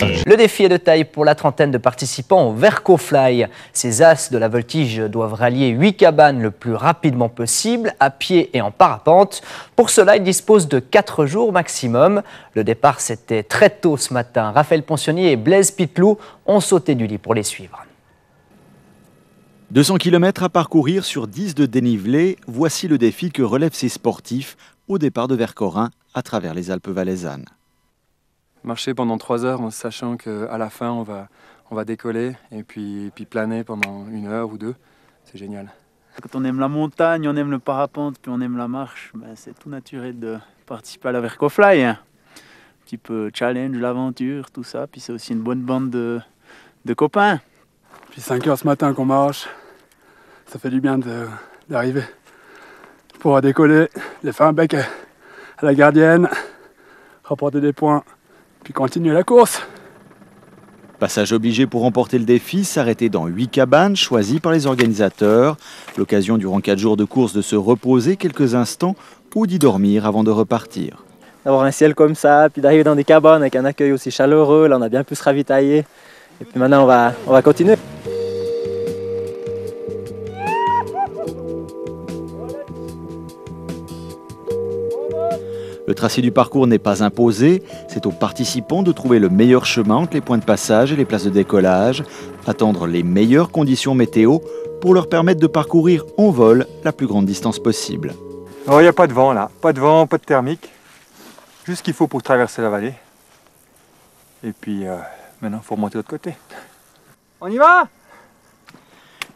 Le défi est de taille pour la trentaine de participants au Vercofly. Ces as de la voltige doivent rallier 8 cabanes le plus rapidement possible, à pied et en parapente. Pour cela, ils disposent de 4 jours maximum. Le départ, c'était très tôt ce matin. Raphaël Ponsionnier et Blaise Pitlou ont sauté du lit pour les suivre. 200 km à parcourir sur 10 de dénivelé, voici le défi que relèvent ces sportifs au départ de Vercorin à travers les Alpes valaisannes. Marcher pendant 3 heures en sachant qu'à la fin on va décoller et puis planer pendant 1 heure ou 2, c'est génial. Quand on aime la montagne, on aime le parapente, puis on aime la marche, ben c'est tout naturel de participer à la Vercofly. Un petit peu challenge, l'aventure, tout ça, puis c'est aussi une bonne bande de copains. Puis 5 heures ce matin qu'on marche, ça fait du bien d'arriver. Pour décoller, de faire un bec à la gardienne, rapporter des points, puis continuer la course. Passage obligé pour remporter le défi, s'arrêter dans 8 cabanes choisies par les organisateurs. L'occasion durant 4 jours de course de se reposer quelques instants ou d'y dormir avant de repartir. D'avoir un ciel comme ça, puis d'arriver dans des cabanes avec un accueil aussi chaleureux, là on a bien pu se ravitailler. Et puis maintenant on va continuer. Le tracé du parcours n'est pas imposé, c'est aux participants de trouver le meilleur chemin entre les points de passage et les places de décollage, attendre les meilleures conditions météo pour leur permettre de parcourir en vol la plus grande distance possible. Il n'y a pas de vent là, pas de vent, pas de thermique, juste ce qu'il faut pour traverser la vallée. Et puis maintenant il faut remonter de l'autre côté. On y va!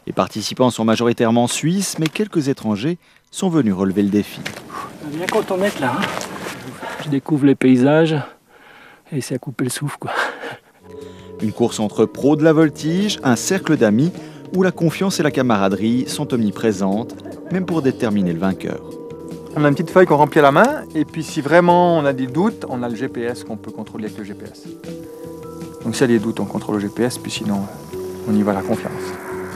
Les participants sont majoritairement suisses, mais quelques étrangers sont venus relever le défi. Bien quand on est là, hein. Je découvre les paysages et c'est à couper le souffle, quoi. Une course entre pros de la voltige, un cercle d'amis où la confiance et la camaraderie sont omniprésentes, même pour déterminer le vainqueur. On a une petite feuille qu'on remplit à la main et puis si vraiment on a des doutes, on a le GPS qu'on peut contrôler avec le GPS. Donc s'il y a des doutes, on contrôle le GPS, puis sinon on y va à la confiance.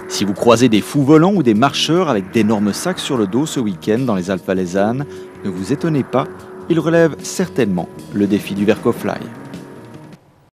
Si vous croisez des fous volants ou des marcheurs avec d'énormes sacs sur le dos ce week-end dans les Alpes valaisannes, ne vous étonnez pas, ils relèvent certainement le défi du Vercofly.